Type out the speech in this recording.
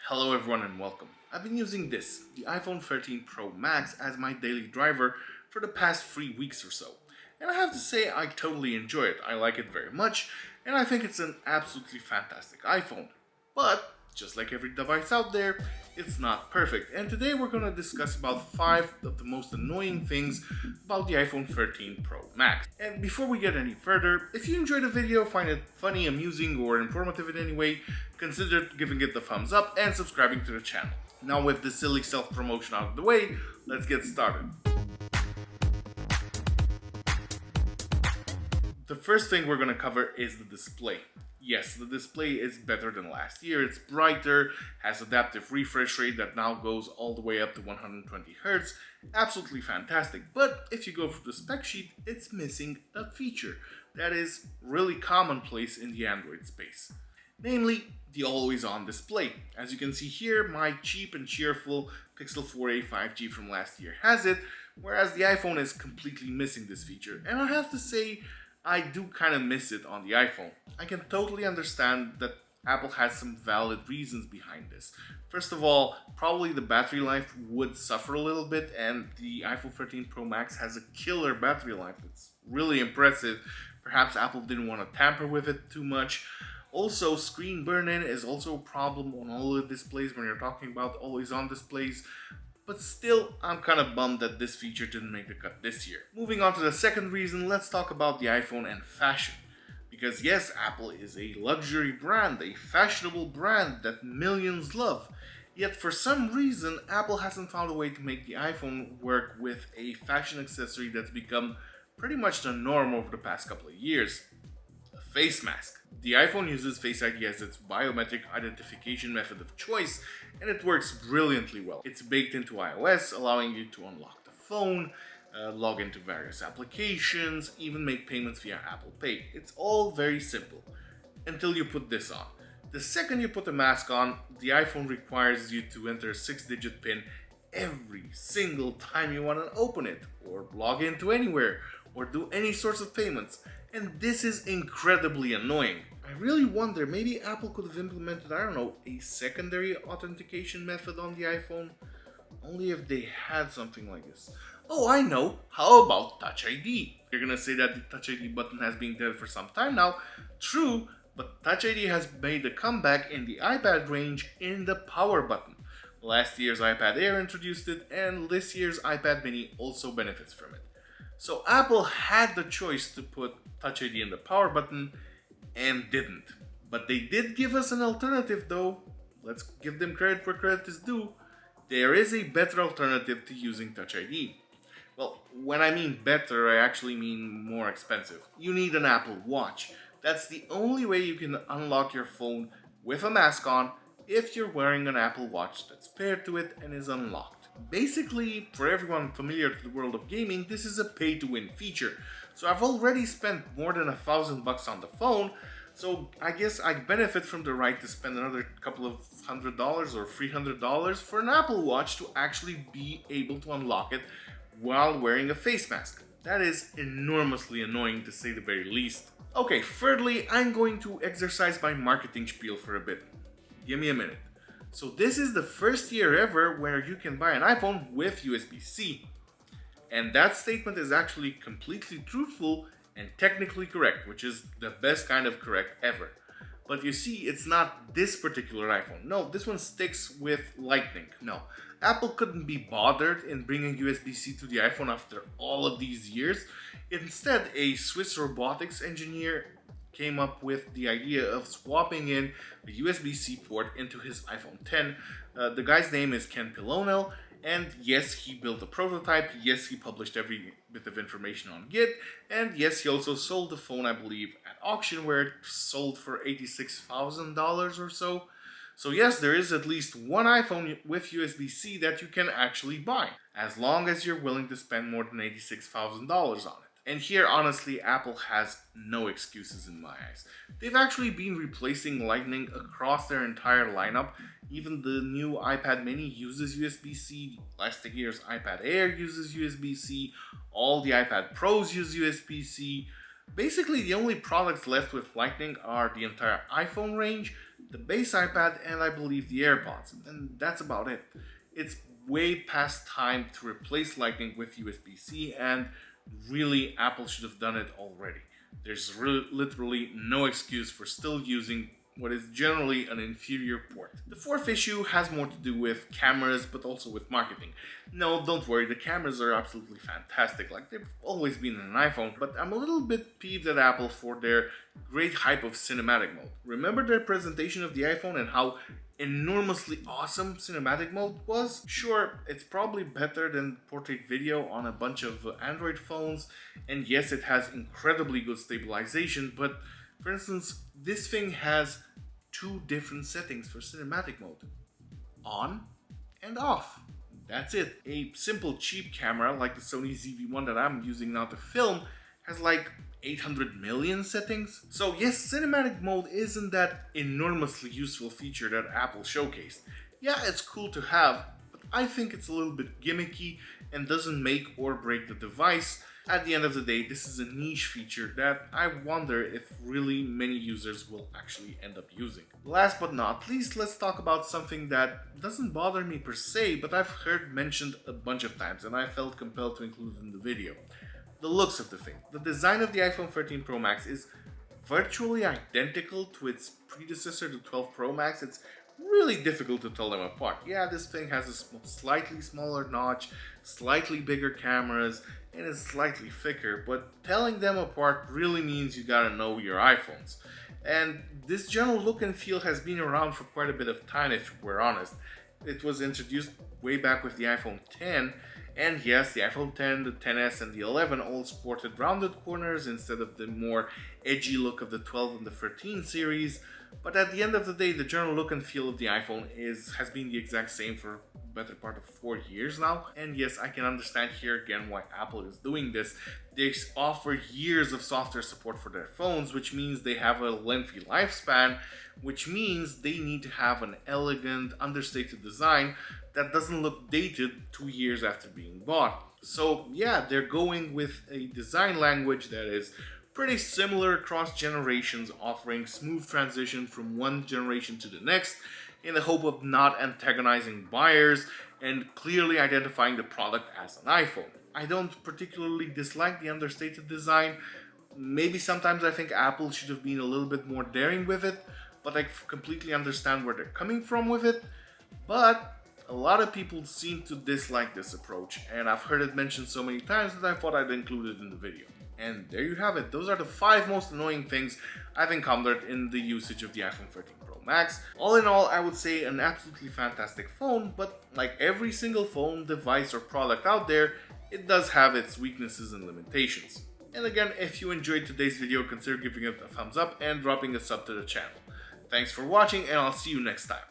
Hello everyone and welcome. I've been using the iPhone 13 Pro Max, as my daily driver for the past 3 weeks or so. And I have to say I totally enjoy it. I like it very much and I think it's an absolutely fantastic iPhone. But just like every device out there, it's not perfect. And today we're going to discuss about 5 of the most annoying things about the iPhone 13 Pro Max. And before we get any further, if you enjoyed the video, find it funny, amusing, or informative in any way, consider giving it the thumbs up and subscribing to the channel. Now with this silly self-promotion out of the way, let's get started. The first thing we're going to cover is the display. Yes, the display is better than last year. It's brighter, has adaptive refresh rate that now goes all the way up to 120 Hz. Absolutely fantastic. But if you go through the spec sheet, it's missing a feature that is really commonplace in the Android space. Namely, the always-on display. As you can see here, my cheap and cheerful Pixel 4a 5G from last year has it, whereas the iPhone is completely missing this feature. And I have to say, I do kind of miss it on the iPhone. I can totally understand that Apple has some valid reasons behind this. First of all, probably the battery life would suffer a little bit, and the iPhone 13 Pro Max has a killer battery life. It's really impressive. Perhaps Apple didn't want to tamper with it too much. Also, screen burn-in is also a problem on all the displays when you're talking about always-on displays. But still, I'm kind of bummed that this feature didn't make the cut this year. Moving on to the second reason, let's talk about the iPhone and fashion. Because yes, Apple is a luxury brand, a fashionable brand that millions love. Yet for some reason, Apple hasn't found a way to make the iPhone work with a fashion accessory that's become pretty much the norm over the past couple of years. A face mask. The iPhone uses Face ID as its biometric identification method of choice, and it works brilliantly well. It's baked into iOS, allowing you to unlock the phone, log into various applications, even make payments via Apple Pay. It's all very simple, until you put this on. The second you put the mask on, the iPhone requires you to enter a 6-digit PIN every single time you want to open it, or log into anywhere, or do any sorts of payments. And this is incredibly annoying. I really wonder, maybe Apple could have implemented, I don't know, a secondary authentication method on the iPhone? Only if they had something like this. Oh, I know! How about Touch ID? You're gonna say that the Touch ID button has been dead for some time now. True, but Touch ID has made a comeback in the iPad range in the power button. Last year's iPad Air introduced it, and this year's iPad mini also benefits from it. So Apple had the choice to put Touch ID in the power button and didn't. But they did give us an alternative though. Let's give them credit where credit is due. There is a better alternative to using Touch ID. Well, when I mean better, I actually mean more expensive. You need an Apple Watch. That's the only way you can unlock your phone with a mask on if you're wearing an Apple Watch that's paired to it and is unlocked. Basically, for everyone familiar to the world of gaming, this is a pay-to-win feature. So I've already spent more than $1,000 on the phone, so I guess I benefit from the right to spend another couple of $100 or $300 for an Apple Watch to actually be able to unlock it while wearing a face mask. That is enormously annoying, to say the very least. Okay, thirdly, I'm going to exercise my marketing spiel for a bit. Give me a minute. So this is the first year ever where you can buy an iPhone with USB-C. And that statement is actually completely truthful and technically correct, which is the best kind of correct ever. But you see, it's not this particular iPhone. No, this one sticks with Lightning. No, Apple couldn't be bothered in bringing USB-C to the iPhone after all of these years. Instead, a Swiss robotics engineer came up with the idea of swapping in the USB-C port into his iPhone X. The guy's name is Ken Pilonel, and yes, he built a prototype, yes, he published every bit of information on Git, and yes, he also sold the phone, I believe, at auction, where it sold for $86,000 or so. So yes, there is at least one iPhone with USB-C that you can actually buy, as long as you're willing to spend more than $86,000 on it. And here, honestly, Apple has no excuses in my eyes. They've actually been replacing Lightning across their entire lineup. Even the new iPad mini uses USB-C, last year's iPad Air uses USB-C, all the iPad Pros use USB-C. Basically, the only products left with Lightning are the entire iPhone range, the base iPad, and I believe the AirPods, and that's about it. It's way past time to replace Lightning with USB-C, and really Apple should have done it already. There's literally no excuse for still using what is generally an inferior port. The fourth issue has more to do with cameras, but also with marketing. No, don't worry, the cameras are absolutely fantastic, like they've always been in an iPhone, but I'm a little bit peeved at Apple for their great hype of cinematic mode. Remember their presentation of the iPhone and how enormously awesome cinematic mode was? Sure, it's probably better than portrait video on a bunch of Android phones, and yes, it has incredibly good stabilization, but for instance, this thing has two different settings for cinematic mode. On and off. That's it. A simple cheap camera like the Sony ZV-1 that I'm using now to film has like 800 million settings. So yes, cinematic mode isn't that enormously useful feature that Apple showcased. Yeah, it's cool to have, but I think it's a little bit gimmicky and doesn't make or break the device. At the end of the day, this is a niche feature that I wonder if really many users will actually end up using. Last but not least, let's talk about something that doesn't bother me per se, but I've heard mentioned a bunch of times and I felt compelled to include it in the video. The looks of the thing. The design of the iPhone 13 Pro Max is virtually identical to its predecessor, the 12 Pro Max. It's really difficult to tell them apart. Yeah, this thing has a slightly smaller notch, slightly bigger cameras, and is slightly thicker, but telling them apart really means you gotta know your iPhones. And this general look and feel has been around for quite a bit of time, if we're honest. It was introduced way back with the iPhone 10, and yes, the iPhone 10, the 10s, and the 11 all sported rounded corners instead of the more edgy look of the 12 and the 13 series. But at the end of the day, the general look and feel of the iPhone has been the exact same for the better part of 4 years now. And yes, I can understand here again why Apple is doing this. They offer years of software support for their phones, which means they have a lengthy lifespan, which means they need to have an elegant, understated design that doesn't look dated 2 years after being bought. So yeah, they're going with a design language that is pretty similar across generations, offering smooth transition from one generation to the next in the hope of not antagonizing buyers and clearly identifying the product as an iPhone. I don't particularly dislike the understated design. Maybe sometimes I think Apple should have been a little bit more daring with it, but I completely understand where they're coming from with it. But a lot of people seem to dislike this approach, and I've heard it mentioned so many times that I thought I'd include it in the video. And there you have it. Those are the 5 most annoying things I've encountered in the usage of the iPhone 13 Pro Max. All in all, I would say an absolutely fantastic phone, but like every single phone, device, or product out there, it does have its weaknesses and limitations. And again, if you enjoyed today's video, consider giving it a thumbs up and dropping a sub to the channel. Thanks for watching, and I'll see you next time.